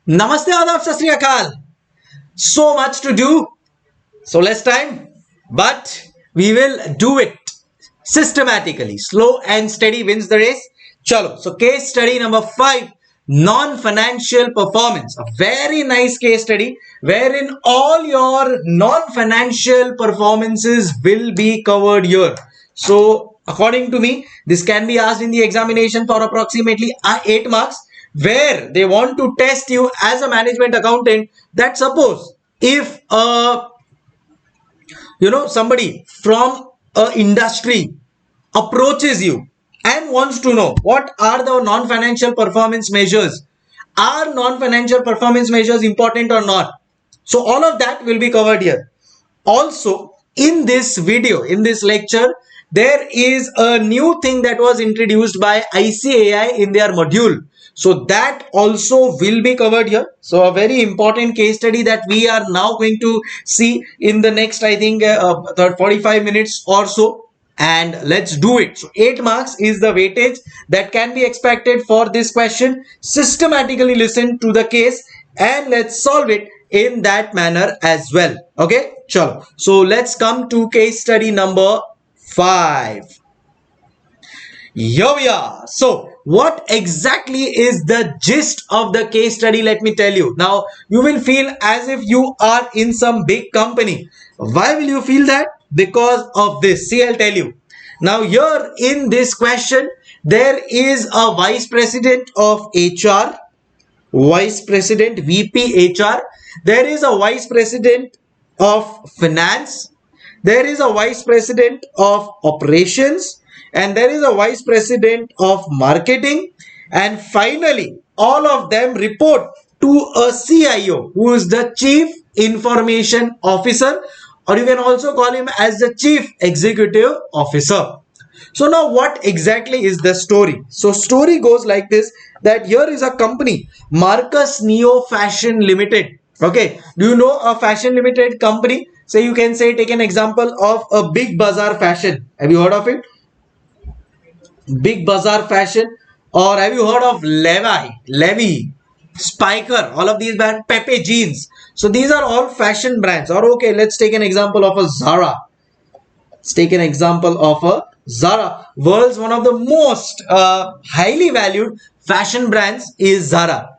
Namaste, Adab, Sat Sri Akal. So much to do, so less time, but we will do it systematically. Slow and steady wins the race. Chalo. So case study number 5, non-financial performance. A very nice case study wherein all your non-financial performances will be covered here. So according to me, this can be asked in the examination for approximately 8 marks, where they want to test you as a management accountant that suppose if somebody from a industry approaches you and wants to know what are the non-financial performance measures, are non-financial performance measures important or not, so all of that will be covered here. Also, in this video, in this lecture, there is a new thing that was introduced by ICAI in their module. So that also will be covered here. So a very important case study that we are now going to see in the next, I think, 45 minutes or so. And let's do it. So 8 marks is the weightage that can be expected for this question. Systematically listen to the case and let's solve it in that manner as well. Okay, chalo. So let's come to case study number 5. Here we are. So what exactly is the gist of the case study? Let me tell you. Now you will feel as if you are in some big company. Why will you feel that? Because of this. See, I'll tell you. Now here in this question, there is a vice president of HR, vice president VP HR. There is a vice president of finance. There is a vice president of operations, and there is a vice president of marketing, and finally all of them report to a CIO, who is the chief information officer, or you can also call him as the chief executive officer. So now what exactly is the story? So story goes like this, that here is a company, Marcus Neo Fashion Limited. Okay, do you know a fashion limited company? So you can say, take an example of a Big Bazaar Fashion. Have you heard of it? Big Bazaar Fashion. Or have you heard of Levi, Spiker, all of these brands, Pepe Jeans. So these are all fashion brands. Or okay, let's take an example of a Zara. Let's take an example of a Zara. World's one of the most highly valued fashion brands is Zara.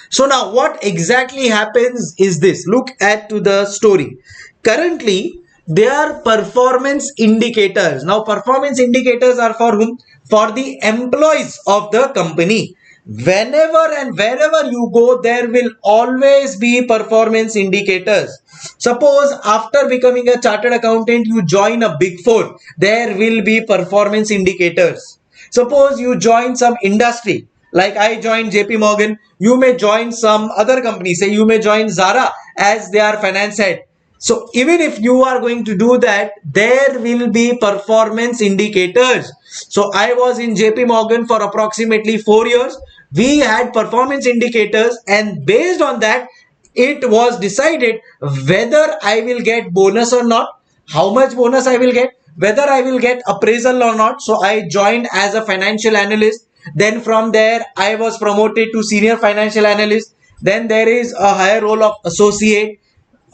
So now what exactly happens is this. Look at to the story. Currently, there are performance indicators. Now performance indicators are for whom? For the employees of the company. Whenever and wherever you go, there will always be performance indicators. Suppose after becoming a chartered accountant, you join a big four, there will be performance indicators. Suppose you join some industry, like I joined JP Morgan, you may join some other company, say you may join Zara as their finance head. So even if you are going to do that, there will be performance indicators. So I was in JP Morgan for approximately 4 years. We had performance indicators, and based on that, it was decided whether I will get bonus or not, how much bonus I will get, whether I will get appraisal or not. So I joined as a financial analyst. Then from there, I was promoted to senior financial analyst. Then there is a higher role of associate,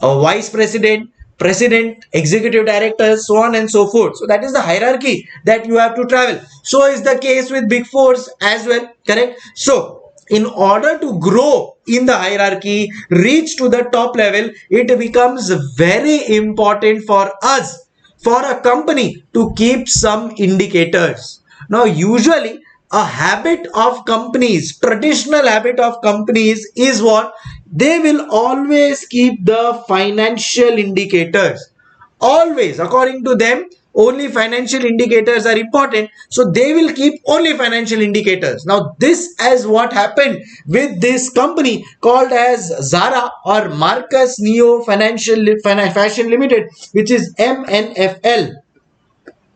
a vice president, president, executive directors, so on and so forth. So that is the hierarchy that you have to travel. So is the case with big fours as well, correct? So in order to grow in the hierarchy, reach to the top level, it becomes very important for us, for a company, to keep some indicators. Now usually a habit of companies, traditional habit of companies is what? They will always keep the financial indicators. Always, according to them, only financial indicators are important. So they will keep only financial indicators. Now this is what happened with this company called as Zara, or Marcus Neo Fashion Limited, which is MNFL.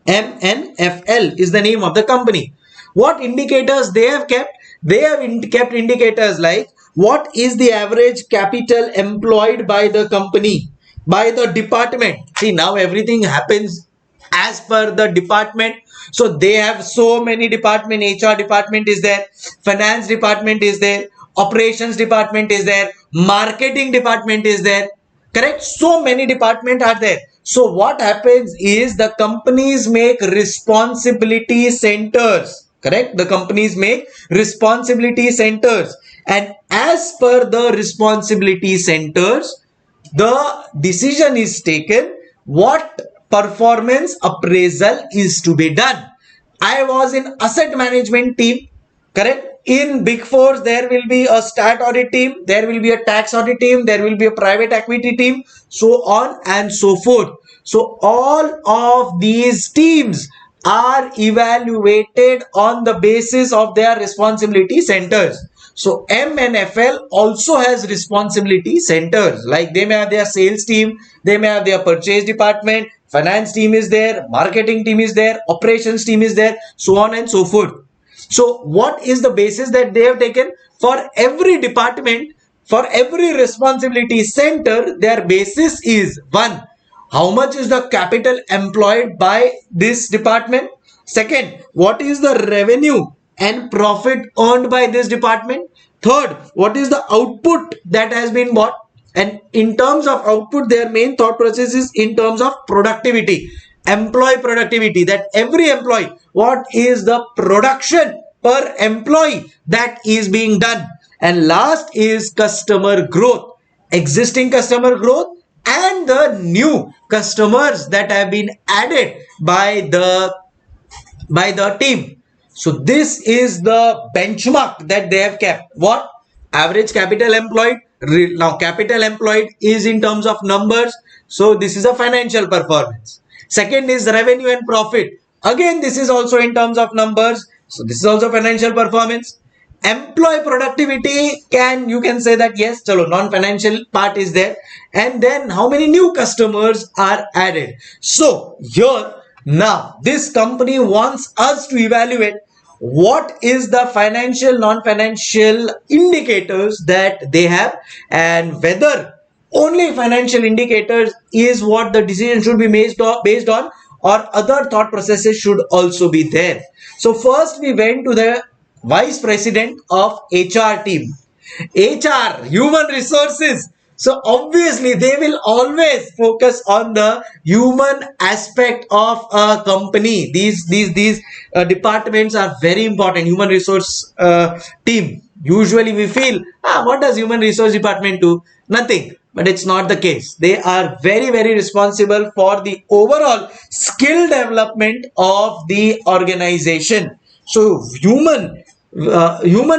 MNFL is the name of the company. What indicators they have kept? They have kept indicators like what is the average capital employed by the company, by the department. See, now everything happens as per the department. So they have so many department. HR department is there, finance department is there, operations department is there, marketing department is there, correct? So many departments are there. So what happens is the companies make responsibility centers, correct? The companies make responsibility centers, and as per the responsibility centers, the decision is taken what performance appraisal is to be done. I was in asset management team, correct? In big fours there will be a stat audit team, there will be a tax audit team, there will be a private equity team, so on and so forth. So all of these teams are evaluated on the basis of their responsibility centers. So MNFL also has responsibility centers, like they may have their sales team, they may have their purchase department, finance team is there, marketing team is there, operations team is there, so on and so forth. So what is the basis that they have taken? For every department, for every responsibility center, their basis is: one, how much is the capital employed by this department? Second, what is the revenue and profit earned by this department? Third, what is the output that has been bought? And in terms of output, their main thought process is in terms of productivity, employee productivity, that every employee, what is the production per employee that is being done? And last is customer growth, existing customer growth and the new customers that have been added by the team. So this is the benchmark that they have kept. What? Average capital employed. Now capital employed is in terms of numbers, so this is a financial performance. Second is revenue and profit, again this is also in terms of numbers, so this is also financial performance. Employee productivity, you can say that yes, chalo, non-financial part is there. And then how many new customers are added. So here now this company wants us to evaluate what is the financial, non-financial indicators that they have, and whether only financial indicators is what the decision should be based on, or other thought processes should also be there. So first we went to the vice president of HR team. HR, human resources. So obviously they will always focus on the human aspect of a company. These departments are very important. Human resource team. Usually we feel, what does human resource department do? Nothing. But it's not the case. They are very responsible for the overall skill development of the organization. So human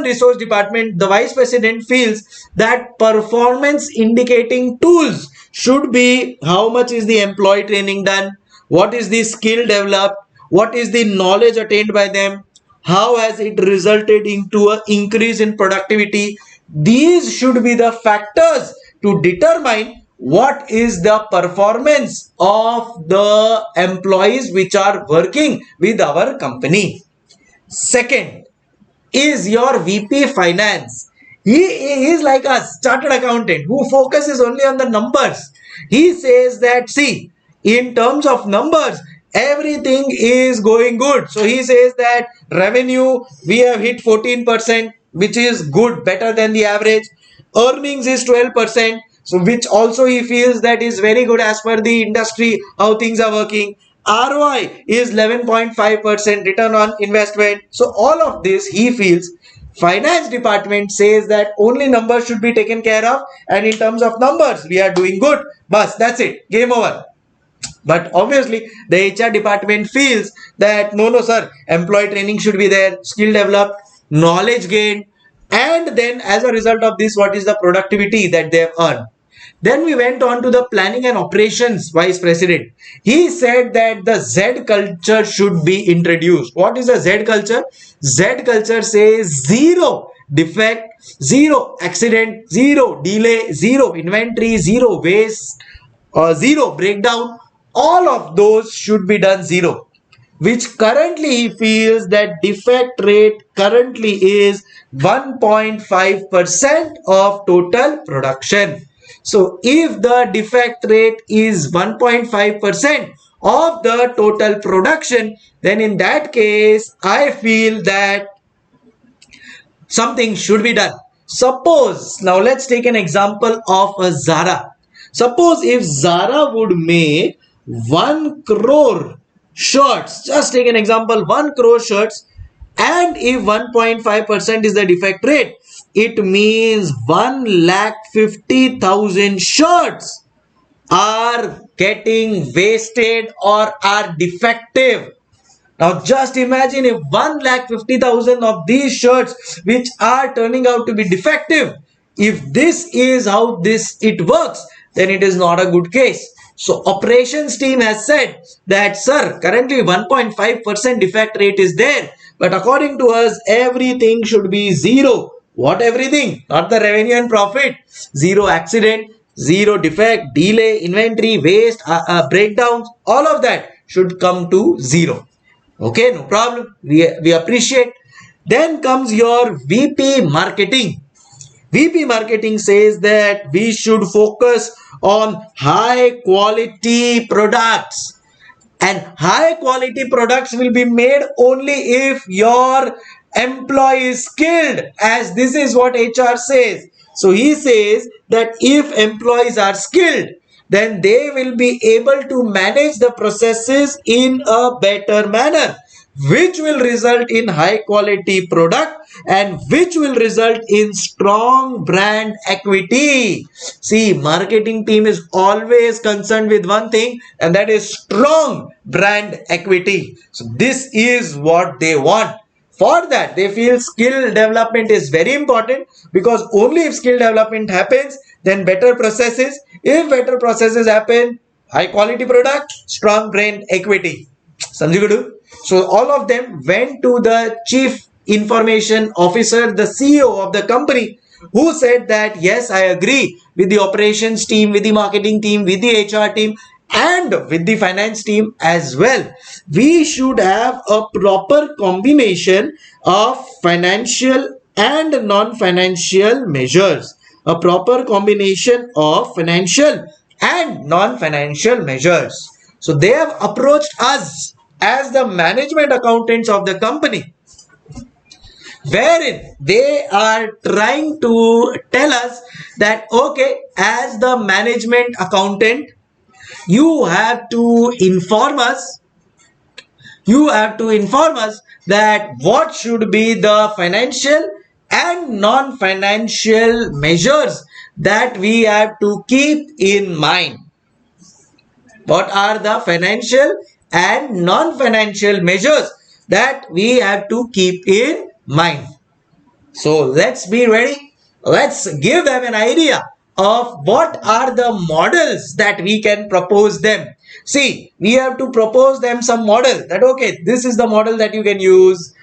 resource department, the vice president feels that performance indicating tools should be how much is the employee training done, what is the skill developed, what is the knowledge attained by them, how has it resulted into an increase in productivity. These should be the factors to determine what is the performance of the employees which are working with our company. Second is your VP finance. He is like a chartered accountant who focuses only on the numbers. He says that, see, in terms of numbers, everything is going good. So he says that revenue, we have hit 14%, which is good, better than the average. Earnings is 12%, so which also he feels that is very good as per the industry, how things are working. ROI is 11.5%, return on investment. So all of this he feels, finance department says that only numbers should be taken care of, and in terms of numbers we are doing good. Bas, that's it, game over. But obviously the HR department feels that no sir, employee training should be there, skill developed, knowledge gained, and then as a result of this, what is the productivity that they have earned. Then we went on to the planning and operations vice president. He said that the Z culture should be introduced. What is the Z culture? Z culture says zero defect, zero accident, zero delay, zero inventory, zero waste, zero breakdown. All of those should be done zero, which currently he feels that defect rate currently is 1.5% of total production. So if the defect rate is 1.5% of the total production, then in that case, I feel that something should be done. Suppose, now let's take an example of a Zara. Suppose if Zara would make 1 crore shirts, just take an example, 1 crore shirts, and if 1.5% is the defect rate, it means 1,50,000 shirts are getting wasted or are defective. Now just imagine if 1,50,000 of these shirts which are turning out to be defective, if this is how it works, then it is not a good case. So operations team has said that, sir, currently 1.5% defect rate is there, but according to us everything should be zero. What everything? Not the revenue and profit. Zero accident, zero defect, delay, inventory, waste, breakdowns, all of that should come to zero. Okay, no problem. We appreciate. Then comes your VP marketing. VP marketing says that we should focus on high quality products, and high quality products will be made only if your employee is skilled, as this is what HR says. So he says that if employees are skilled, then they will be able to manage the processes in a better manner, which will result in high quality product and which will result in strong brand equity. See, marketing team is always concerned with one thing, and that is strong brand equity. So this is what they want. For that, they feel skill development is very important, because only if skill development happens, then better processes. If better processes happen, high quality product, strong brand equity. Sanjay. So all of them went to the chief information officer, the CEO of the company, who said that, yes, I agree with the operations team, with the marketing team, with the HR team, and with the finance team as well. We should have a proper combination of financial and non-financial measures. A proper combination of financial and non-financial measures. So they have approached us as the management accountants of the company, wherein they are trying to tell us that, okay, as the management accountant, you have to inform us that what should be the financial and non-financial measures that we have to keep in mind. What are the financial and non-financial measures that we have to keep in mind? So let's be ready. Let's give them an idea of what are the models that we can propose them. See, we have to propose them some model that, okay, this is the model that you can use,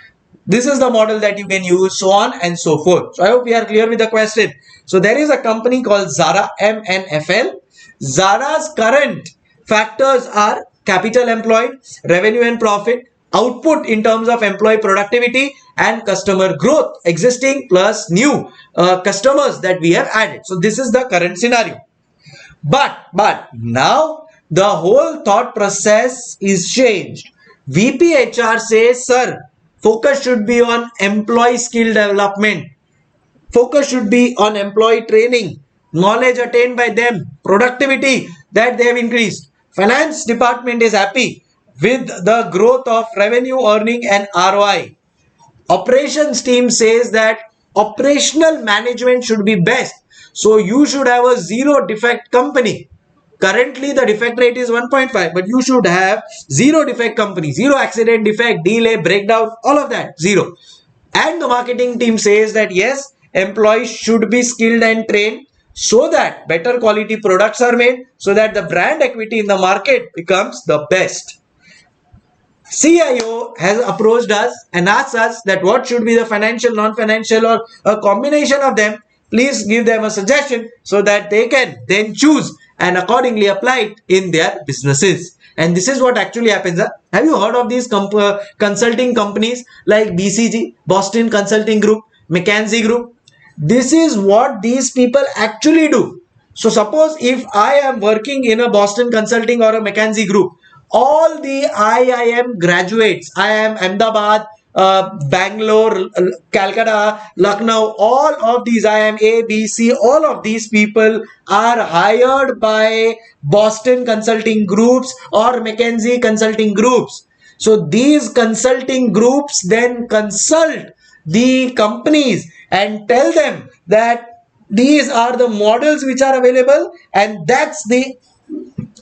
this is the model that you can use, so on and so forth. So I hope we are clear with the question. So there is a company called Zara, MNFL. Zara's current factors are capital employed, revenue and profit, output in terms of employee productivity, and customer growth, existing plus new customers that we have added. So this is the current scenario. But now the whole thought process is changed. VP HR says, sir, focus should be on employee skill development. Focus should be on employee training, knowledge attained by them, productivity that they have increased. Finance department is happy with the growth of revenue, earning, and ROI. Operations team says that operational management should be best. So you should have a zero defect company. Currently the defect rate is 1.5, but you should have zero defect company, zero accident, defect, delay, breakdown, all of that, zero. And the marketing team says that, yes, employees should be skilled and trained so that better quality products are made, so that the brand equity in the market becomes the best. CIO has approached us and asked us that what should be the financial, non-financial, or a combination of them. Please give them a suggestion so that they can then choose and accordingly apply it in their businesses. And this is what actually happens. Have you heard of these consulting companies like BCG, Boston Consulting Group, McKinsey Group? This is what these people actually do. So suppose if I am working in a Boston Consulting or a McKinsey Group, all the IIM graduates, IIM Ahmedabad, Bangalore, Calcutta, Lucknow, all of these IIM A, B, C, all of these people are hired by Boston Consulting Groups or McKinsey Consulting Groups. So these consulting groups then consult the companies and tell them that these are the models which are available, and that's the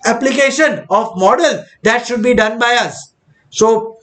application of model that should be done by us. So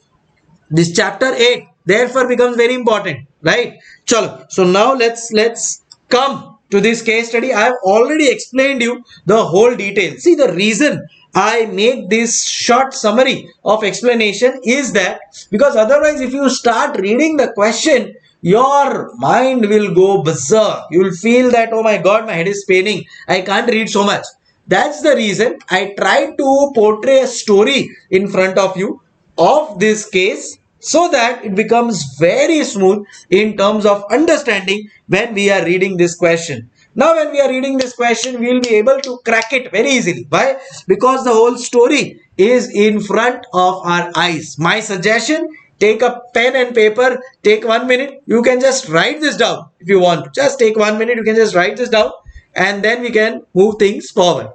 this chapter 8 therefore becomes very important, right? Chalo. So now let's come to this case study. I have already explained you the whole detail. See, the reason I make this short summary of explanation is that because otherwise if you start reading the question, your mind will go berserk. You will feel that, oh my god, my head is spinning, I can't read so much. That's the reason I try to portray a story in front of you of this case so that it becomes very smooth in terms of understanding when we are reading this question. Now when we are reading this question, we will be able to crack it very easily. Why? Because the whole story is in front of our eyes. My suggestion, take a pen and paper, take 1 minute. You can just write this down if you want. Just take 1 minute, you can just write this down and then we can move things forward.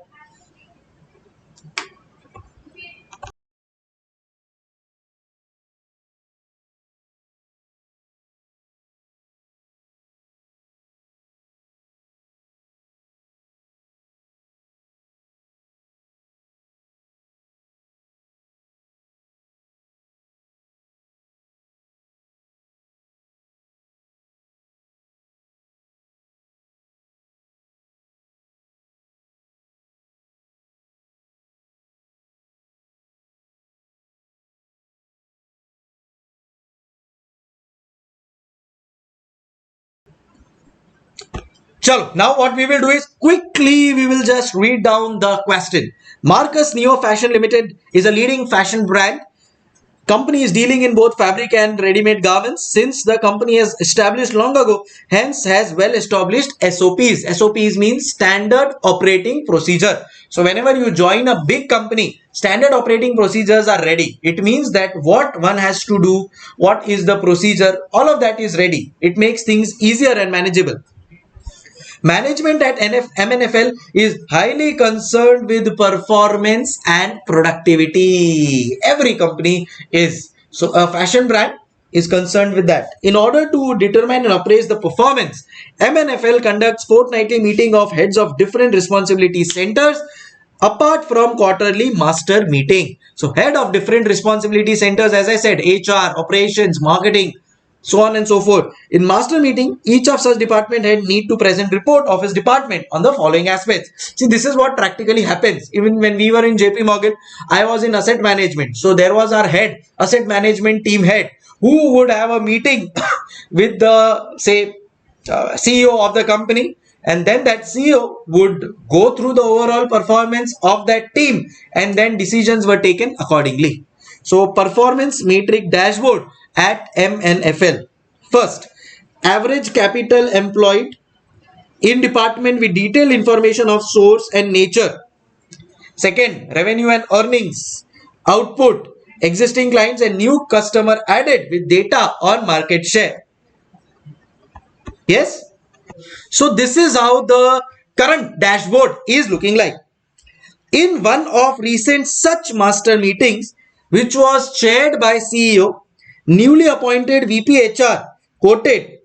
Chalo, now what we will do is quickly we will just read down the question. Marcus Neo Fashion Limited is a leading fashion brand. Company is dealing in both fabric and ready-made garments. Since the company has established long ago, hence has well-established SOPs. SOPs means standard operating procedure. So whenever you join a big company, standard operating procedures are ready. It means that what one has to do, what is the procedure, all of that is ready. It makes things easier and manageable. Management at MNFL is highly concerned with performance and productivity. Every company is. So a fashion brand is concerned with that. In order to determine and appraise the performance, MNFL conducts fortnightly meeting of heads of different responsibility centers apart from quarterly master meeting. So head of different responsibility centers, as I said, HR, operations, marketing, so on and so forth. In master meeting, each of such department head need to present report of his department on the following aspects. See, this is what practically happens. Even when we were in JP Morgan, I was in asset management. So there was our head, asset management team head, who would have a meeting with the, say, CEO of the company, and then that CEO would go through the overall performance of that team and then decisions were taken accordingly. So performance metric dashboard at MNFL. First, average capital employed in department with detailed information of source and nature. Second, revenue and earnings, output, existing clients and new customer added with data on market share. Yes. So this is how the current dashboard is looking like. In one of recent such master meetings, which was chaired by CEO, newly appointed VP HR quoted,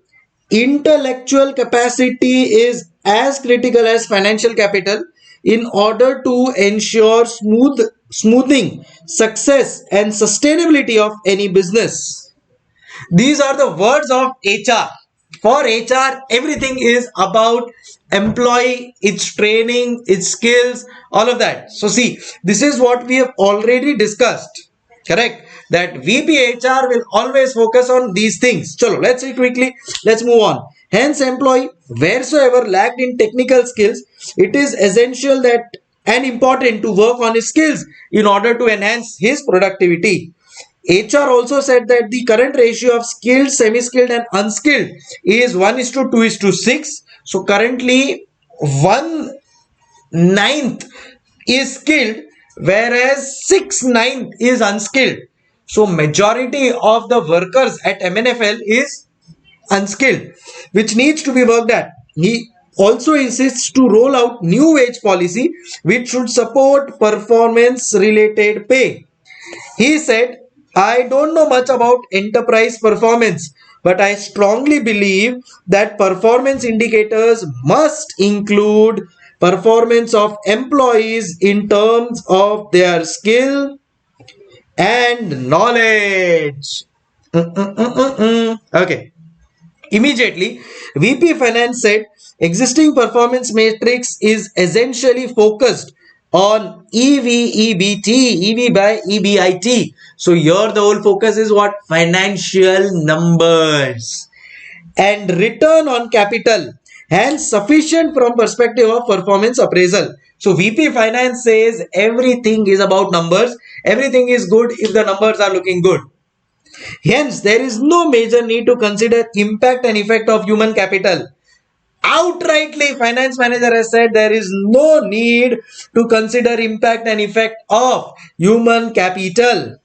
intellectual capacity is as critical as financial capital in order to ensure smoothing, success and sustainability of any business. These are the words of HR. For HR, everything is about employee, its training, its skills, all of that. So see, this is what we have already discussed. Correct? That VP HR will always focus on these things. Chalo, let's see quickly. Let's move on. Hence, employee, wheresoever lacked in technical skills, it is essential that and important to work on his skills in order to enhance his productivity. HR also said that the current ratio of skilled, semi-skilled and unskilled is 1 is to 2 is to 6. So currently 1/9 is skilled, whereas 6/9 is unskilled. So majority of the workers at MNFL is unskilled, which needs to be worked at. He also insists to roll out new wage policy which should support performance related pay. He said, I don't know much about enterprise performance, but I strongly believe that performance indicators must include performance of employees in terms of their skill and knowledge. Okay. Immediately, VP Finance said existing performance matrix is essentially focused on EV by EBIT. So here the whole focus is what? Financial numbers and return on capital, hence sufficient from perspective of performance appraisal. So VP Finance says everything is about numbers. Everything is good if the numbers are looking good. Hence, there is no major need to consider impact and effect of human capital. Outrightly, finance manager has said there is no need to consider impact and effect of human capital.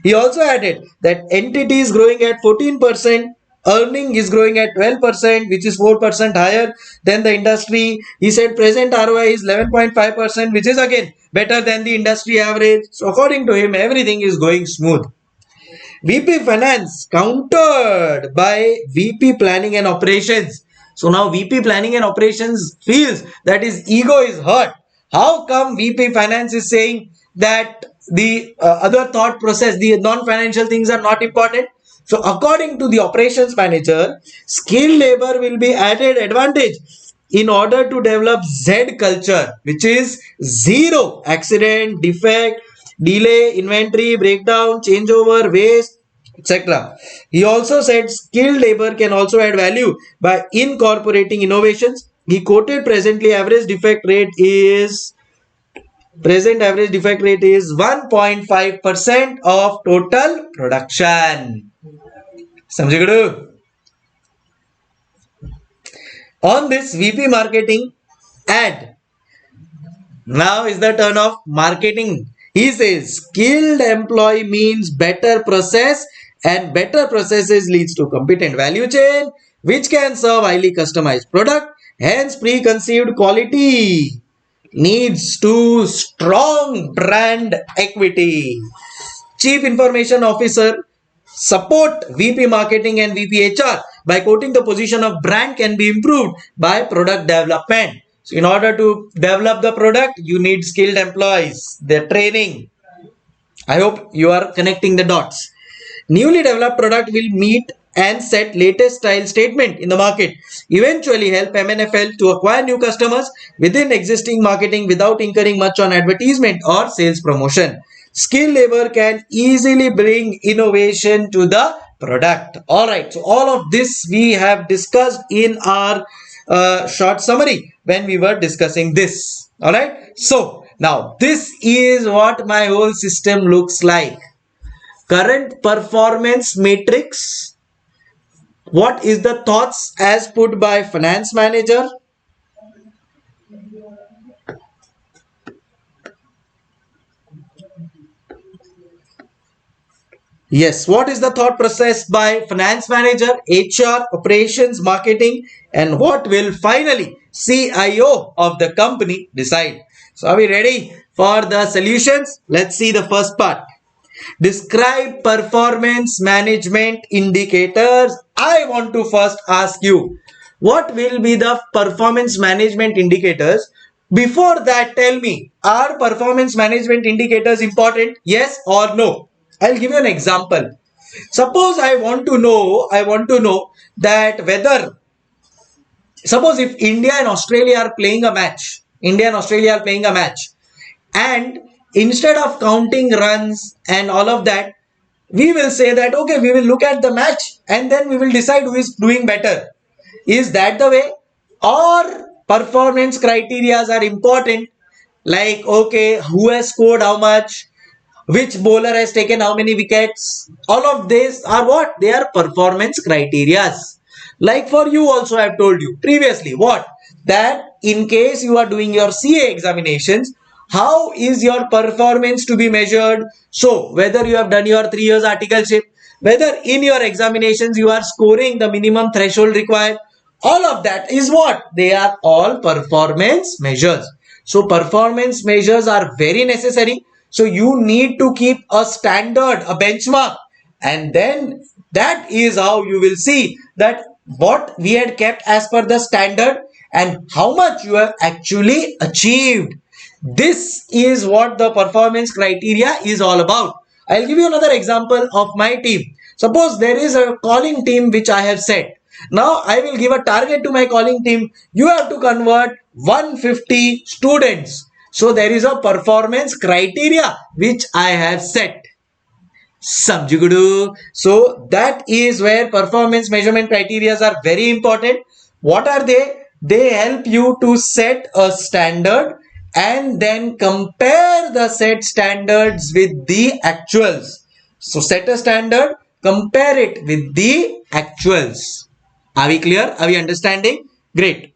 He also added that entity is growing at 14%, earning is growing at 12%, which is 4% higher than the industry. He said present ROI is 11.5%, which is again better than the industry average. So according to him, everything is going smooth. VP Finance countered by VP Planning and Operations. So now VP Planning and Operations feels that his ego is hurt. How come VP Finance is saying that the other thought process, the non-financial things are not important? So according to the operations manager, skilled labor will be added advantage in order to develop Z culture, which is zero accident, defect, delay, inventory, breakdown, changeover, waste, etc. He also said skilled labor can also add value by incorporating innovations. He quoted present average defect rate is 1.5% of total production. समझे गुरु? On this VP marketing ad, now is the turn of marketing. He says skilled employee means better process and better processes leads to competent value chain which can serve highly customized product. Hence preconceived quality needs to strong brand equity. Chief Information Officer support VP Marketing and VP HR by quoting the position of brand can be improved by product development. So in order to develop the product, you need skilled employees, their training. I hope you are connecting the dots. Newly developed product will meet and set latest style statement in the market. Eventually help MNFL to acquire new customers within existing marketing without incurring much on advertisement or sales promotion. Skilled labor can easily bring innovation to the product. Alright, so all of this we have discussed in our short summary when we were discussing this. Alright, so now this is what my whole system looks like. Current performance matrix. What is the thoughts as put by finance manager? Yes, what is the thought process by finance manager, HR, operations, marketing, and what will finally CIO of the company decide? So are we ready for the solutions? Let's see the first part. Describe performance management indicators. I want to first ask you, what will be the performance management indicators? Before that, tell me, are performance management indicators important? Yes or no? I'll give you an example. Suppose I want to know that whether, suppose if India and Australia are playing a match, and instead of counting runs and all of that, we will say that, okay, we will look at the match and then we will decide who is doing better. Is that the way? Or performance criteria are important, like, okay, who has scored how much, which bowler has taken how many wickets. All of these are what? They are performance criteria. Like for you also, I have told you previously what? That in case you are doing your CA examinations, How is your performance to be measured? So whether you have done your 3 years articleship, whether in your examinations you are scoring the minimum threshold required, all of that is what? They are all performance measures. So performance measures are very necessary. So you need to keep a standard, a benchmark, and then that is how you will see that what we had kept as per the standard and how much you have actually achieved. This is what the performance criteria is all about. I'll give you another example of my team. Suppose there is a calling team which I have set. Now I will give a target to my calling team. You have to convert 150 students. So there is a performance criteria which I have set. Samjigudu. So that is where performance measurement criteria are very important. What are they? They help you to set a standard and then compare the set standards with the actuals. So set a standard, compare it with the actuals. Are we clear? Are we understanding? Great.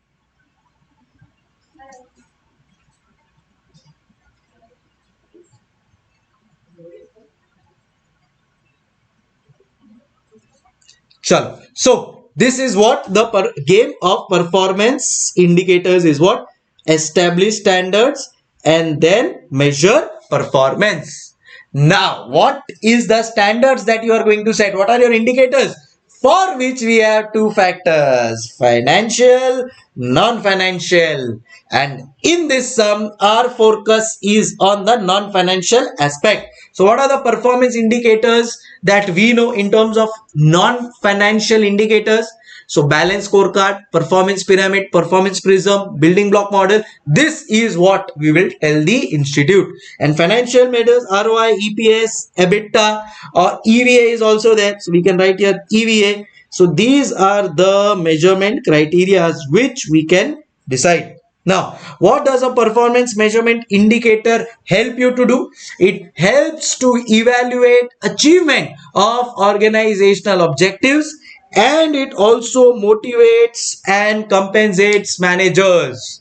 Chalo. So this is what the game of performance indicators is what? Establish standards and then measure performance. Now what is the standards that you are going to set? What are your indicators? For which we have two factors: financial, non-financial. And in this sum, our focus is on the non-financial aspect. So what are the performance indicators that we know in terms of non-financial indicators? So balance scorecard, performance pyramid, performance prism, building block model. This is what we will tell the institute. And financial measures, ROI, EPS, EBITDA or EVA is also there. So we can write here EVA. So these are the measurement criteria which we can decide. Now, what does a performance measurement indicator help you to do? It helps to evaluate achievement of organizational objectives, and it also motivates and compensates managers.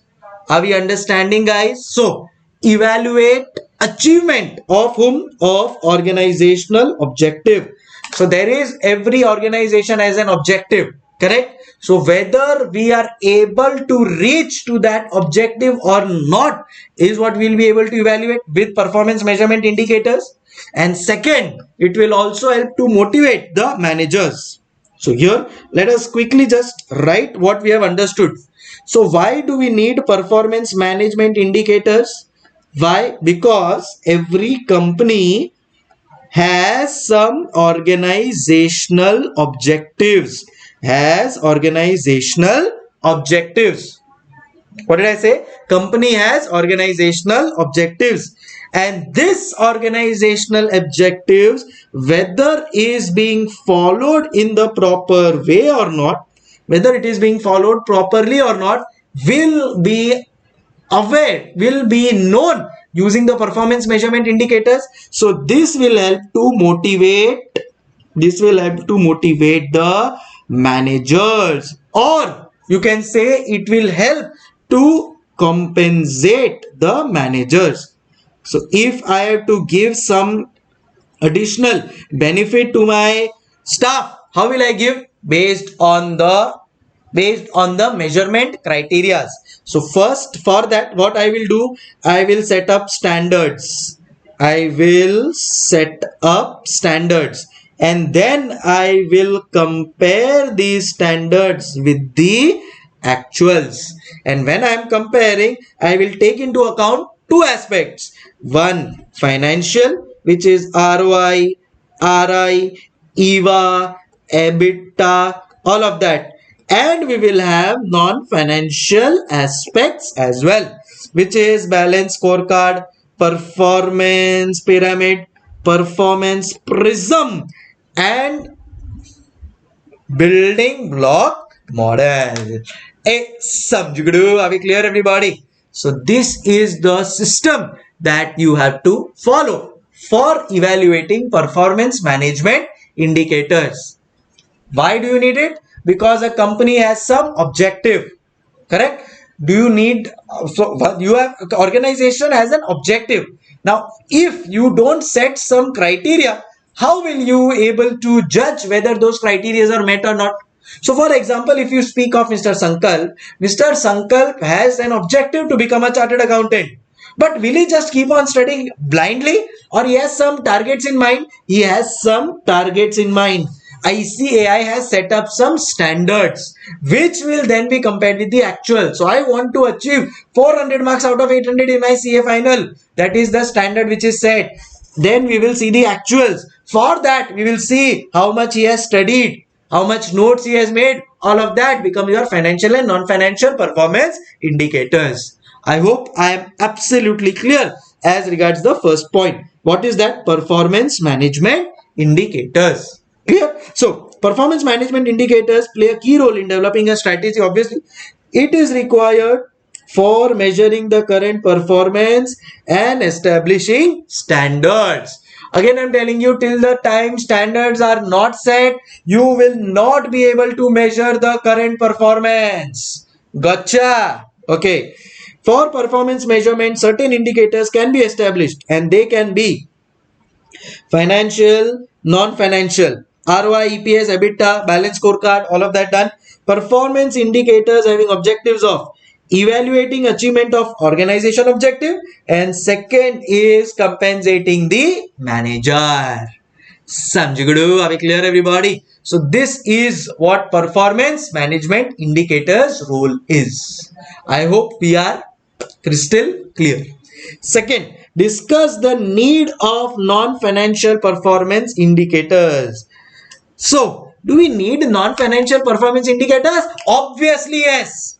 Are we understanding, guys? So, evaluate achievement of whom? Of organizational objective. So there is, every organization has an objective, correct? So whether we are able to reach to that objective or not is what we'll be able to evaluate with performance measurement indicators. And second, it will also help to motivate the managers. So here, let us quickly just write what we have understood. So why do we need performance management indicators? Why? Because every company has some organizational objectives. Has organizational objectives. What did I say? Company has organizational objectives. And this organizational objectives, whether is being followed in the proper way or not, whether it is being followed properly or not, will be aware, will be known using the performance measurement indicators. So this will help to motivate, the managers, or you can say it will help to compensate the managers. So if I have to give some additional benefit to my staff, how will I give? Based on the measurement criteria. So first, for that, what I will do, I will set up standards. And then I will compare these standards with the actuals. And when I am comparing, I will take into account two aspects. One, financial, which is ROI, RI, EVA, EBITDA, all of that. And we will have non-financial aspects as well, which is balance scorecard, performance pyramid, performance prism, and building block model. Are we clear, everybody? So this is the system that you have to follow for evaluating performance management indicators. Why do you need it? Because a company has some objective, correct? do you need? So you have, organization has an objective. Now if you don't set some criteria, how will you able to judge whether those criteria are met or not? So for example, if you speak of Mr. Sankalp, Mr. Sankalp has an objective to become a chartered accountant. But will he just keep on studying blindly, or he has some targets in mind? He has some targets in mind. ICAI has set up some standards which will then be compared with the actual. So I want to achieve 400 marks out of 800 in my CA final. That is the standard which is set. Then we will see the actuals. For that we will see how much he has studied, how much notes he has made. All of that becomes your financial and non-financial performance indicators. I hope I am absolutely clear as regards the first point. What is that? Performance management indicators. Clear? So performance management indicators play a key role in developing a strategy. Obviously, it is required for measuring the current performance and establishing standards. Again, I'm telling you, till the time standards are not set, you will not be able to measure the current performance. Gotcha. Okay. For performance measurement, certain indicators can be established, and they can be financial, non-financial, ROI, EPS, EBITDA, balance scorecard, all of that done. Performance indicators having objectives of evaluating achievement of organization objective, and second is compensating the manager. Samjigudu, are we clear everybody? So this is what performance management indicators role is. I hope we are crystal clear. Second, discuss the need of non-financial performance indicators. So, do we need non-financial performance indicators? Obviously, yes.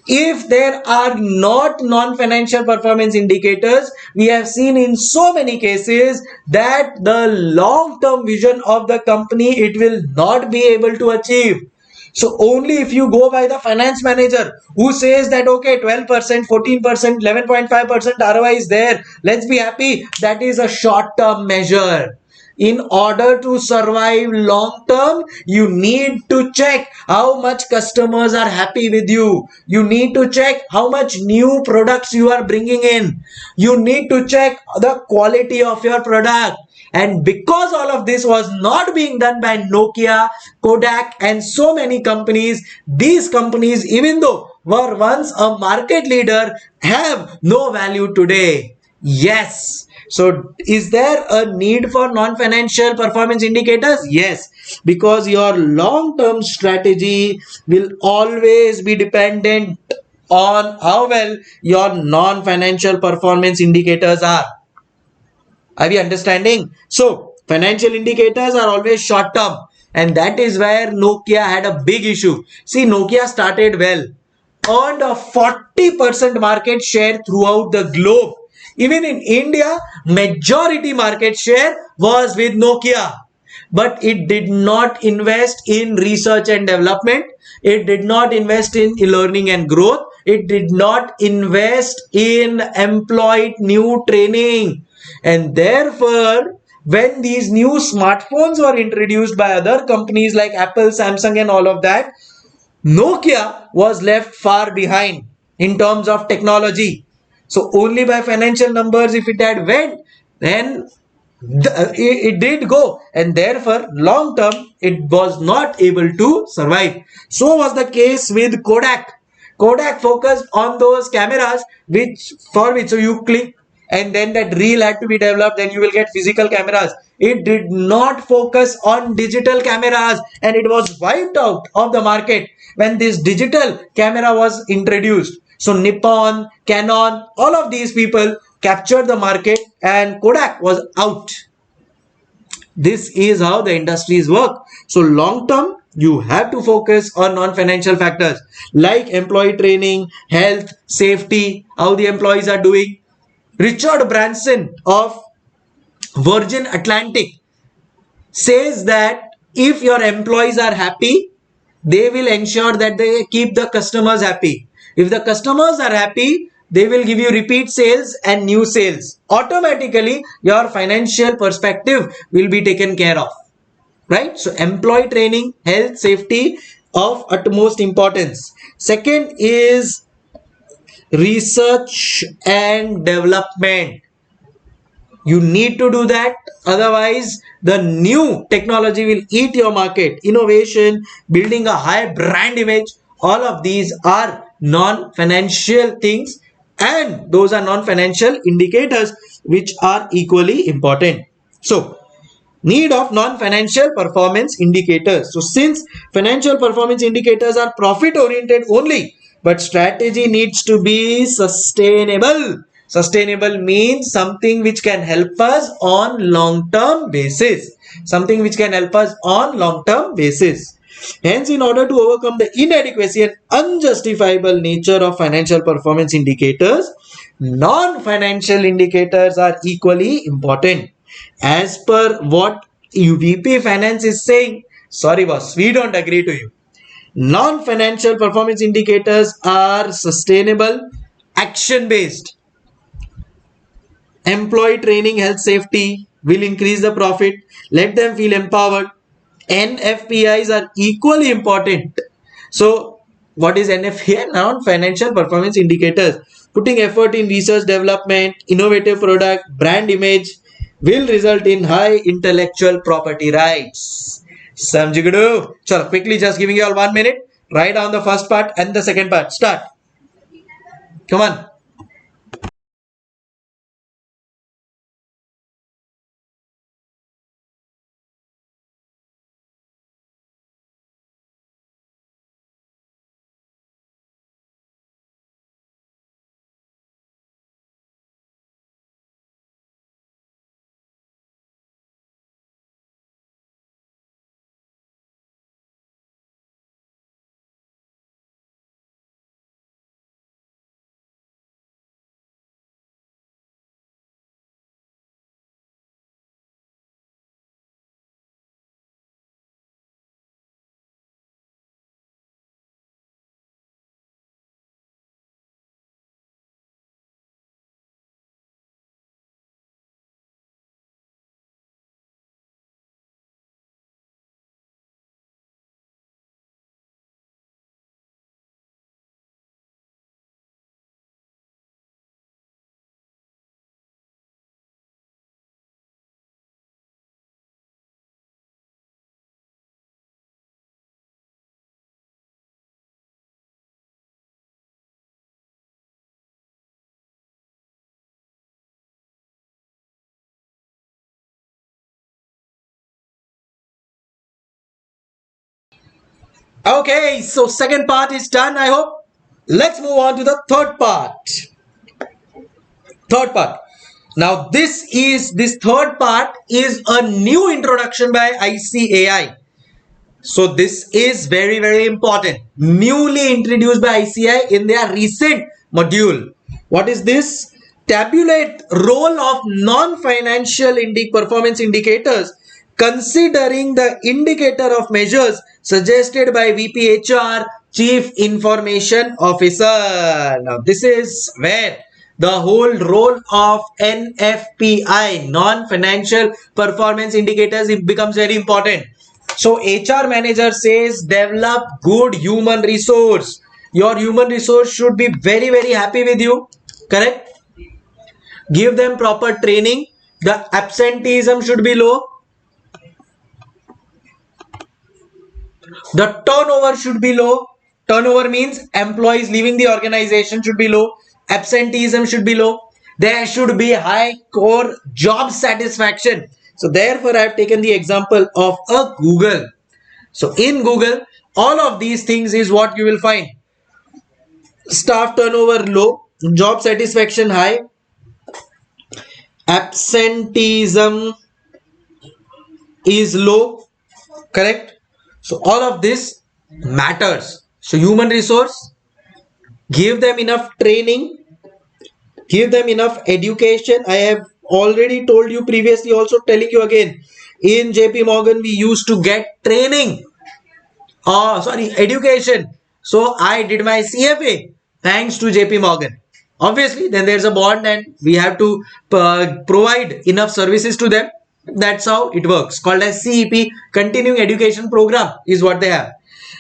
If there are not non-financial performance indicators, we have seen in so many cases that the long-term vision of the company, it will not be able to achieve. So only if you go by the finance manager who says that okay, 12%, 14%, 11.5% ROI is there, let's be happy, that is a short-term measure. In order to survive long term, you need to check how much customers are happy with you. You need to check how much new products you are bringing in. You need to check the quality of your product. And because all of this was not being done by Nokia, Kodak, and so many companies, these companies, even though were once a market leader, have no value today. Yes. So is there a need for non-financial performance indicators? Yes, because your long-term strategy will always be dependent on how well your non-financial performance indicators are. Are we understanding? So financial indicators are always short-term, and that is where Nokia had a big issue. See, Nokia started well, earned a 40% market share throughout the globe. Even in India, majority market share was with Nokia. But it did not invest in research and development. It did not invest in learning and growth. It did not invest in employed new training. And therefore, when these new smartphones were introduced by other companies like Apple, Samsung, and all of that, Nokia was left far behind in terms of technology. So only by financial numbers, if it had went, then it did go, and therefore long term it was not able to survive. So was the case with Kodak. Kodak focused on those cameras which so you click and then that reel had to be developed, then you will get physical cameras. It did not focus on digital cameras, and it was wiped out of the market when this digital camera was introduced. So Nippon, Canon, all of these people captured the market and Kodak was out. This is how the industries work. So long term, you have to focus on non-financial factors like employee training, health, safety, how the employees are doing. Richard Branson of Virgin Atlantic says that if your employees are happy, they will ensure that they keep the customers happy. If the customers are happy, they will give you repeat sales and new sales. Automatically, your financial perspective will be taken care of. Right? So, employee training, health, safety of utmost importance. Second is research and development. You need to do that, otherwise the new technology will eat your market. Innovation, building a high brand image, all of these are non-financial things, and those are non-financial indicators which are equally important. So need of non-financial performance indicators. So since financial performance indicators are profit oriented only, but strategy needs to be sustainable. Sustainable means something which can help us on long term basis. Something which can help us on long term basis. Hence, in order to overcome the inadequacy and unjustifiable nature of financial performance indicators, non-financial indicators are equally important. As per what UVP Finance is saying, sorry boss, we don't agree to you. Non-financial performance indicators are sustainable, action-based. Employee training, health, safety will increase the profit. Let them feel empowered. NFPIs are equally important. So what is NFPI? Non-financial performance indicators. Putting effort in research development, innovative product, brand image will result in high intellectual property rights. Samjhigadu. Chalo, quickly just giving you all 1 minute. Write down the first part and the second part. Start. Come on. Okay, so second part is done, I hope. Let's move on to the third part. Third part. Now this third part is a new introduction by ICAI. So this is very very important. Newly introduced by ICAI in their recent module. What is this? Tabulate role of non-financial performance indicators considering the indicator of measures suggested by VPHR, Chief Information Officer. Now this is where the whole role of NFPI, non-financial performance indicators, it becomes very important. So HR manager says develop good human resource. Your human resource should be very very happy with you, correct? Give them proper training. The absenteeism should be low. The turnover should be low. Turnover means employees leaving the organization should be low. Absenteeism should be low. There should be high core job satisfaction. So therefore I have taken the example of a Google. So in Google, all of these things is what you will find. Staff turnover low, job satisfaction high, absenteeism is low, correct? So all of this matters. So human resource, give them enough training, give them enough education. I have already told you previously, also telling you again, in JP Morgan we used to get training, education. So I did my CFA thanks to JP Morgan. Obviously then there's a bond and we have to provide enough services to them. That's how it works, called as CEP, continuing education program is what they have.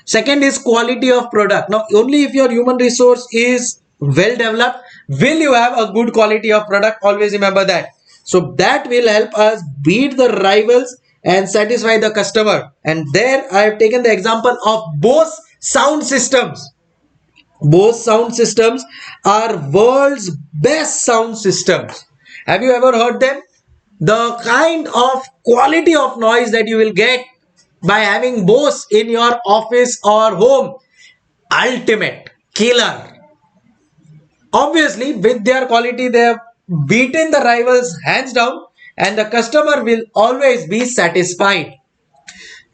Second is quality of product. Now only if your human resource is well developed, will you have a good quality of product. Always remember that. So that will help us beat the rivals and satisfy the customer. And there I have taken the example of Bose sound systems. Bose sound systems are world's best sound systems. Have you ever heard them? The kind of quality of noise that you will get by having Bose in your office or home, ultimate killer. Obviously, with their quality, they have beaten the rivals hands down, and the customer will always be satisfied.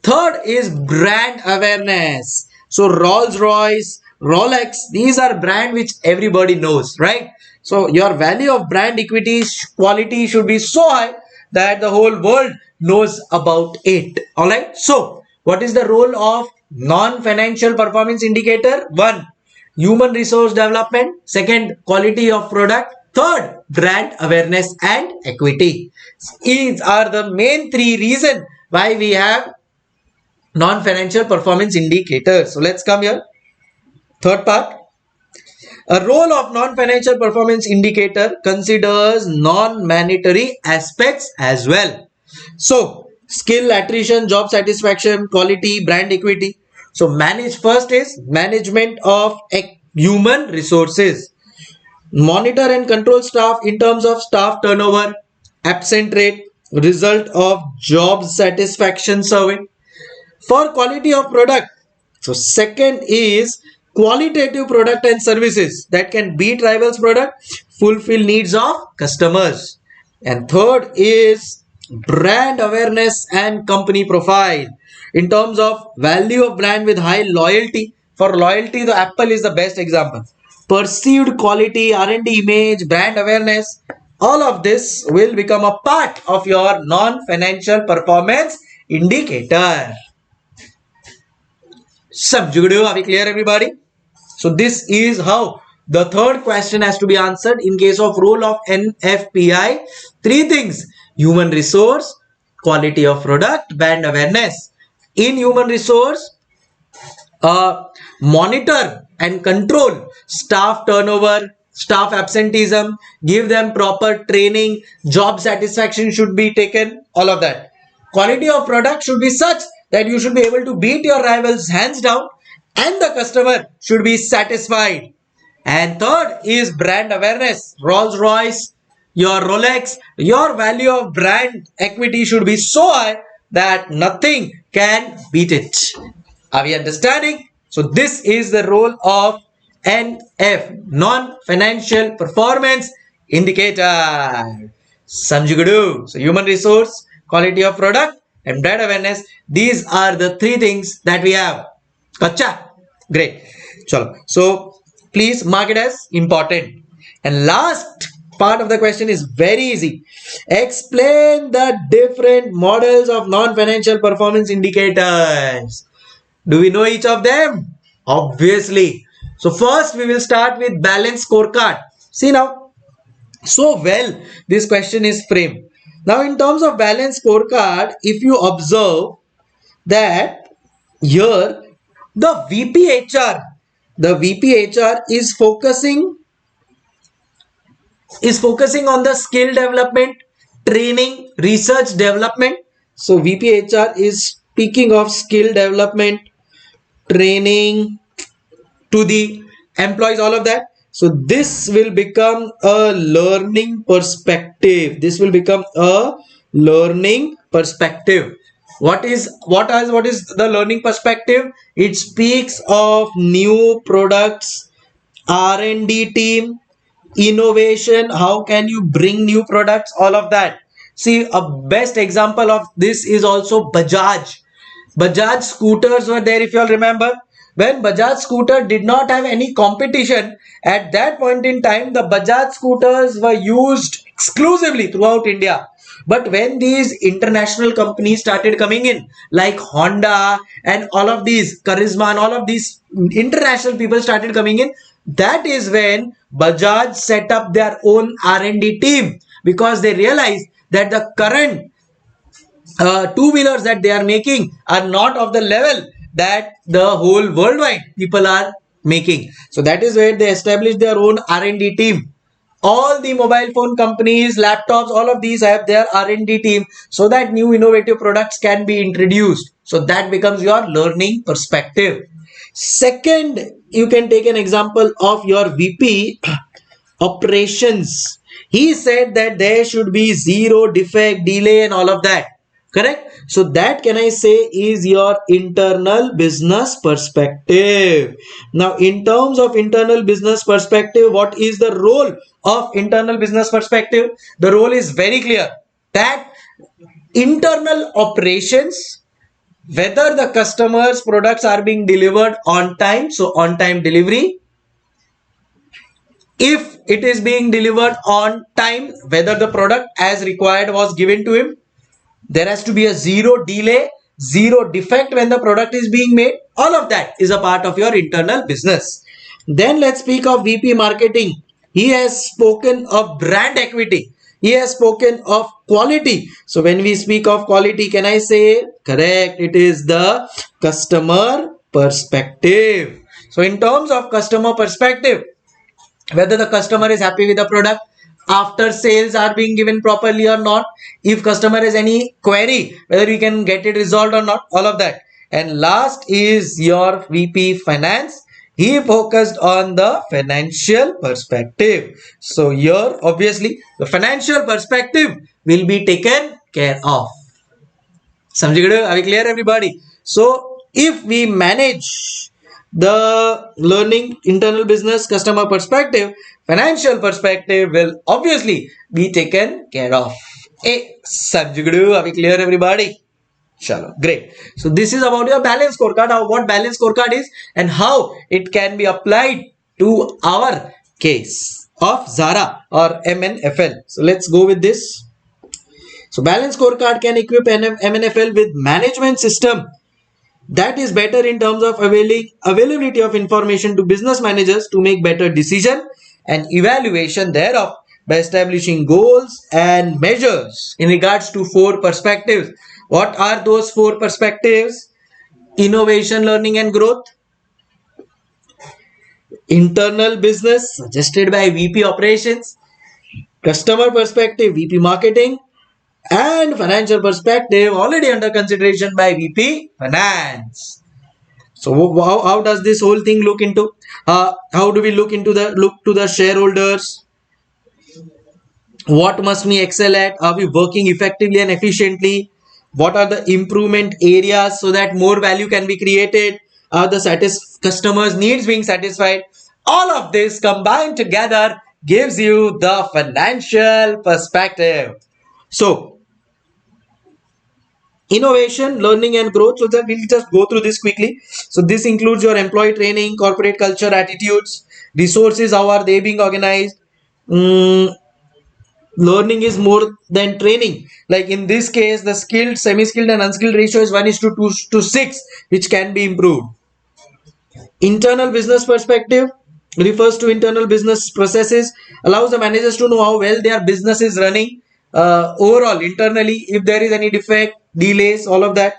Third is brand awareness. So Rolls Royce, Rolex, these are brand which everybody knows, right? So your value of brand equity quality should be so high that the whole world knows about it. All right. So what is the role of non-financial performance indicator? One, human resource development. Second, quality of product. Third, brand awareness and equity. These are the main three reasons why we have non-financial performance indicators. So let's come here. Third part. A role of non-financial performance indicator considers non-monetary aspects as well. So skill, attrition, job satisfaction, quality, brand equity. So manage first is management of human resources. Monitor and control staff in terms of staff turnover, absent rate, result of job satisfaction survey. For quality of product, so second is qualitative product and services that can beat rivals product, fulfill needs of customers. And third is brand awareness and company profile in terms of value of brand with high loyalty. For loyalty, the Apple is the best example. Perceived quality, R&D image, brand awareness, all of this will become a part of your non-financial performance indicator. Subjugative, are we clear, everybody? So this is how the third question has to be answered in case of role of NFPI. Three things: human resource, quality of product, brand awareness. In human resource, monitor and control staff turnover, staff absenteeism, give them proper training, job satisfaction should be taken, all of that. Quality of product should be such that you should be able to beat your rivals hands down and the customer should be satisfied. And third is brand awareness. Rolls Royce, your Rolex, your value of brand equity should be so high that nothing can beat it. Are we understanding? So this is the role of NF, non-financial performance indicator. Samjugadu. So human resource, quality of product, and brand awareness. These are the three things that we have. Kacha? Great. Chalo. So please mark it as important. And last part of the question is very easy. Explain the different models of non-financial performance indicators. Do we know each of them? Obviously. So first we will start with balanced scorecard. See now, so well this question is framed. Now in terms of balanced scorecard, if you observe that here the VPHR, is focusing on the skill development, training, research development. So VPHR is speaking of skill development, training to the employees, all of that. So this will become a learning perspective. What is the learning perspective? It speaks of new products, R&D team, innovation, how can you bring new products, all of that. See, a best example of this is also Bajaj scooters were there, if you all remember. When Bajaj scooter did not have any competition, at that point in time, the Bajaj scooters were used exclusively throughout India. But when these international companies started coming in, like Honda and all of these, Charisma and all of these international people started coming in, that is when Bajaj set up their own R&D team, because they realized that the current two-wheelers that they are making are not of the level that the whole worldwide people are making. So that is where they established their own R&D team. All the mobile phone companies, laptops, all of these have their R&D team so that new innovative products can be introduced. So that becomes your learning perspective. Second, you can take an example of your VP operations. He said that there should be zero defect, delay, and all of that. Correct? So that, can I say, is your internal business perspective. Now, in terms of internal business perspective, what is the role of internal business perspective? The role is very clear, that internal operations, whether the customer's products are being delivered on time, so on time delivery. If it is being delivered on time, whether the product as required was given to him, there has to be a zero delay, zero defect when the product is being made. All of that is a part of your internal business. Then let's speak of VP marketing. He has spoken of brand equity. He has spoken of quality. So when we speak of quality, can I say, correct, it is the customer perspective. So in terms of customer perspective, whether the customer is happy with the product, after sales are being given properly or not, if customer has any query, whether we can get it resolved or not, all of that. And last is your VP finance. He focused on the financial perspective. So here obviously the financial perspective will be taken care of. समझ गए? Are we clear, everybody? So if we manage the learning, internal business, customer perspective, financial perspective will obviously be taken care of. समझ गए? Are we clear, everybody? Chalo, great. So this is about your balance scorecard, how what balance scorecard is and how it can be applied to our case of Zara or MNFL. So let's go with this. So balance scorecard can equip MNFL with management system that is better in terms of availability of information to business managers to make better decision and evaluation thereof by establishing goals and measures in regards to 4 perspectives. What are those 4 perspectives? Innovation, learning and growth. Internal business suggested by VP operations. Customer perspective, VP marketing. And financial perspective already under consideration by VP finance. So how does this whole thing look into? How do we look to the shareholders? What must we excel at? Are we working effectively and efficiently? What are the improvement areas so that more value can be created? Are the customers' needs being satisfied? All of this combined together gives you the financial perspective. So innovation, learning and growth. So that we'll just go through this quickly. So this includes your employee training, corporate culture, attitudes, resources, how are they being organized. Learning is more than training. Like in this case, the skilled, semi-skilled and unskilled ratio is 1:2:6, which can be improved. Internal business perspective refers to internal business processes, allows the managers to know how well their business is running overall internally, if there is any defect, delays, all of that.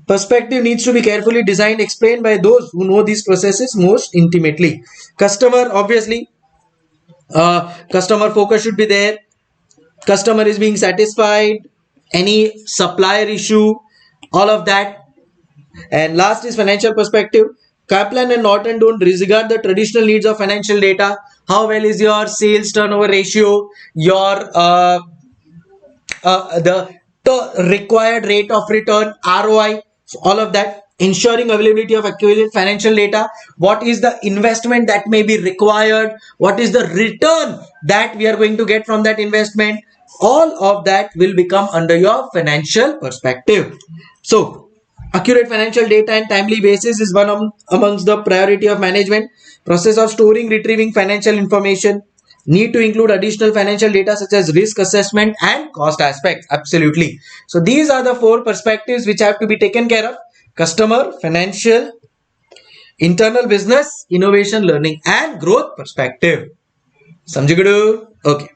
Perspective needs to be carefully designed, explained by those who know these processes most intimately. Customer, obviously, customer focus should be there. Customer is being satisfied, any supplier issue, all of that. And last is financial perspective. Kaplan and Norton don't disregard the traditional needs of financial data. How well is your sales turnover ratio, your the required rate of return, ROI, so all of that. Ensuring availability of accurate financial data. What is the investment that may be required? What is the return that we are going to get from that investment? All of that will become under your financial perspective. So accurate financial data and timely basis is one amongst the priority of management. Process of storing, retrieving financial information. Need to include additional financial data such as risk assessment and cost aspects. Absolutely. So these are the 4 perspectives which have to be taken care of. Customer, financial, internal business, innovation, learning and growth perspective. Samjhigadu? Okay.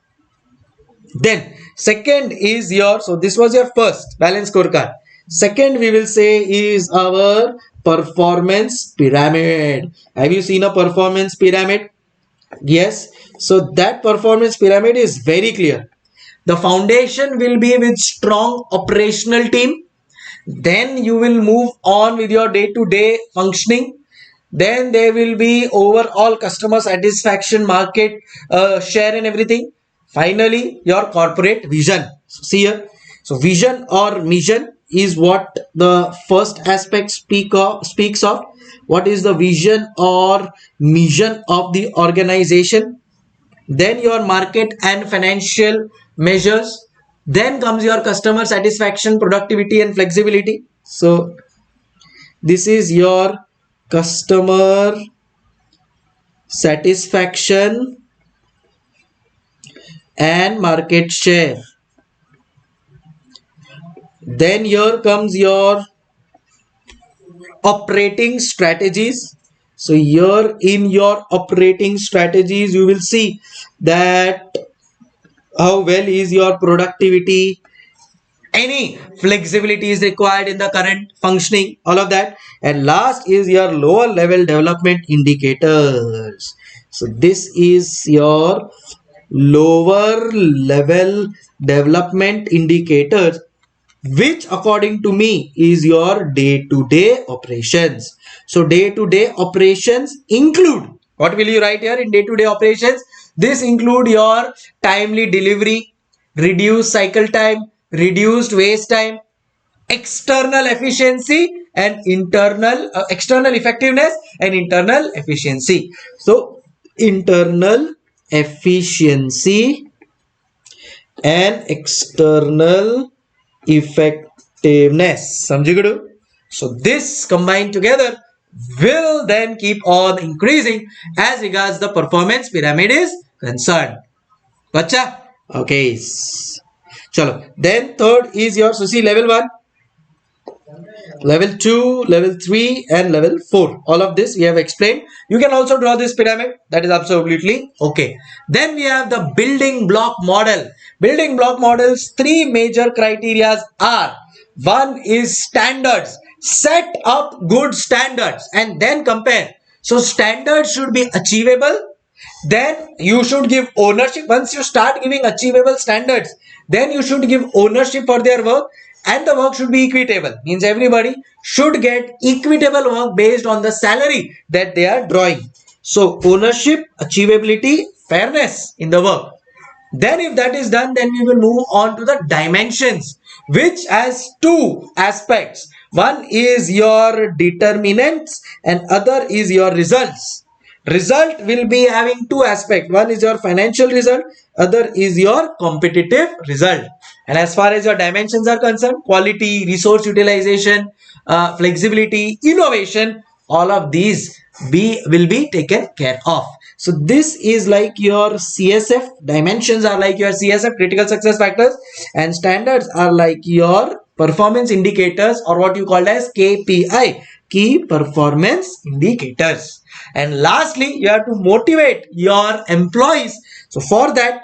Then second is your, so this was your first balance scorecard. Second we will say is our performance pyramid. Have you seen a performance pyramid? Yes. So that performance pyramid is very clear. The foundation will be with strong operational team. Then you will move on with your day-to-day functioning. Then there will be overall customer satisfaction, market share and everything. Finally, your corporate vision. See here. So vision or mission is what the first aspect speaks of. What is the vision or mission of the organization? Then your market and financial measures. Then comes your customer satisfaction, productivity and flexibility. So this is your customer satisfaction and market share. Then here comes your operating strategies. So here in your operating strategies you will see that how well is your productivity, any flexibility is required in the current functioning, all of that. And last is your lower level development indicators. So this is your lower level development indicators, which according to me is your day-to-day operations. So day-to-day operations include, what will you write here in day-to-day operations? This include your timely delivery, reduced cycle time, reduced waste time, external efficiency and internal external effectiveness and internal efficiency. So internal efficiency and external effectiveness. Samjhigadu? So this combined together will then keep on increasing as regards the performance pyramid is concerned. Bacha? Okay. Chalo. Then third is your see level 1, level 2, level 3 and level 4. All of this we have explained. You can also draw this pyramid. That is absolutely okay. Then we have the building block model. Building block models, three major criteria are: one is standards. Set up good standards and then compare. So standards should be achievable. Then you should give ownership. Once you start giving achievable standards, then you should give ownership for their work, and the work should be equitable. Means everybody should get equitable work based on the salary that they are drawing. So ownership, achievability, fairness in the work. Then if that is done, then we will move on to the dimensions, which has two aspects. One is your determinants and other is your results. Result will be having two aspects. One is your financial result, other is your competitive result. And as far as your dimensions are concerned, quality, resource utilization, flexibility, innovation, all of these will be taken care of. So this is like your CSF. Dimensions are like your CSF, critical success factors, and standards are like your performance indicators, or what you call as KPI, key performance indicators. And lastly, you have to motivate your employees. So for that,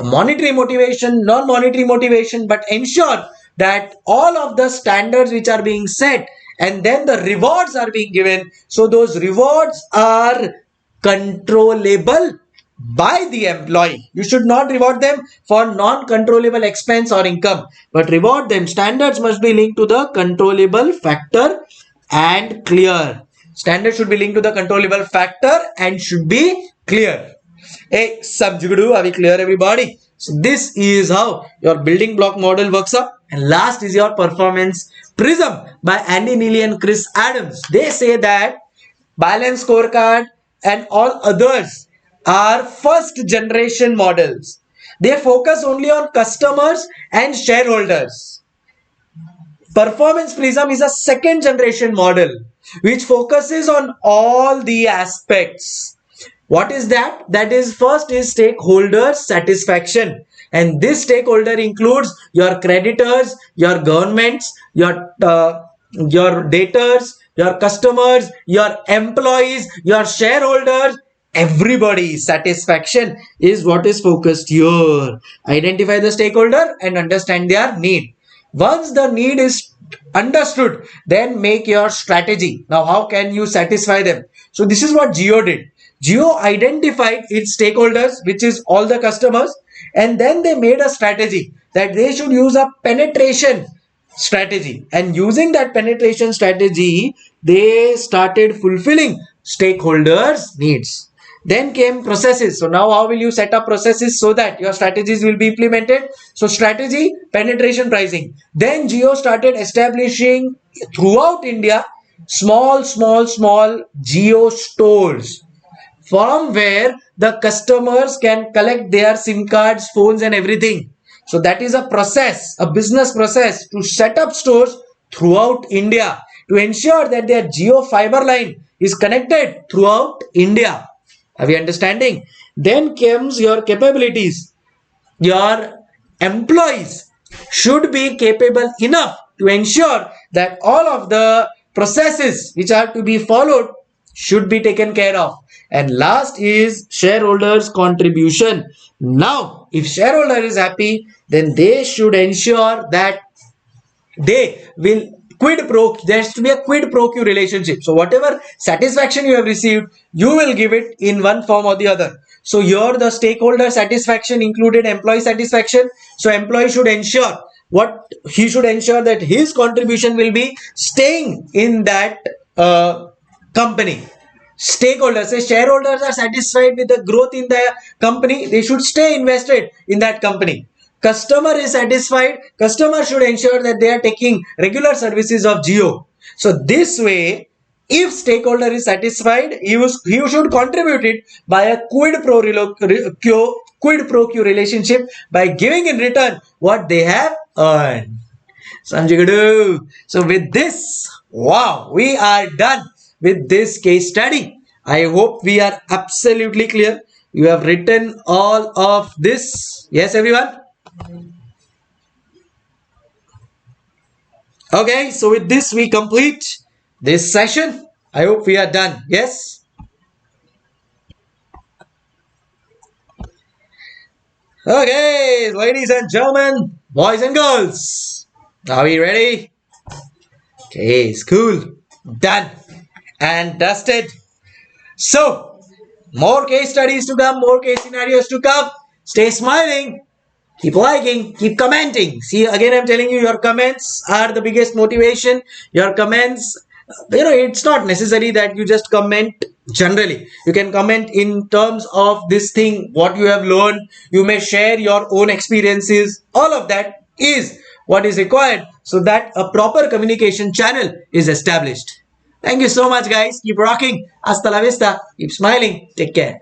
monetary motivation, non-monetary motivation, but ensure that all of the standards which are being set and then the rewards are being given. So those rewards are controllable by the employee. You should not reward them for non-controllable expense or income, but reward them. Standards must be linked to the controllable factor and clear. Standard should be linked to the controllable factor and should be clear. Hey, Samjhigadu, are we clear, everybody? So this is how your building block model works up. And last is your performance prism by Andy Neely and Chris Adams. They say that balanced scorecard and all others are first generation models. They focus only on customers and shareholders. Performance prism is a second generation model which focuses on all the aspects. What is that? That is, first is stakeholder satisfaction, and this stakeholder includes your creditors, your governments, your debtors, your customers, your employees, your shareholders. Everybody's satisfaction is what is focused here. Identify the stakeholder and understand their need. Once the need is Understood. Then make your strategy. Now, how can you satisfy them? So this is what Jio did. Jio identified its stakeholders, which is all the customers, and then they made a strategy that they should use a penetration strategy. And using that penetration strategy, they started fulfilling stakeholders' needs. Then came processes. So now how will you set up processes so that your strategies will be implemented? So strategy, penetration, pricing. Then Jio started establishing throughout India small Jio stores, from where the customers can collect their SIM cards, phones and everything. So that is a process, a business process to set up stores throughout India to ensure that their Jio fiber line is connected throughout India. Are we understanding? Then comes your capabilities. Your employees should be capable enough to ensure that all of the processes which are to be followed should be taken care of. And last is shareholders contribution. Now if shareholder is happy, then they should ensure that they will quid pro, there has to be a quid pro quo relationship. So whatever satisfaction you have received, you will give it in one form or the other. So here the stakeholder satisfaction included employee satisfaction. So employee should ensure what he should ensure that his contribution will be staying in that company. Stakeholders, say shareholders are satisfied with the growth in the company, they should stay invested in that company. Customer is satisfied, customer should ensure that they are taking regular services of Jio. So this way, if stakeholder is satisfied, he should contribute it by a quid pro quo relationship by giving in return what they have earned. Sanjigadu. So with this, wow, we are done with this case study. I hope we are absolutely clear. You have written all of this. Yes, everyone? Okay, so with this we complete this session. I hope we are done. Yes? Okay, ladies and gentlemen, boys and girls, are we ready? Okay, it's cool. Done and dusted. So, more case studies to come, more case scenarios to come. Stay smiling. Keep liking, keep commenting. See, again, I'm telling you, your comments are the biggest motivation. Your comments, it's not necessary that you just comment generally. You can comment in terms of this thing, what you have learned. You may share your own experiences. All of that is what is required so that a proper communication channel is established. Thank you so much, guys. Keep rocking. Hasta la vista. Keep smiling. Take care.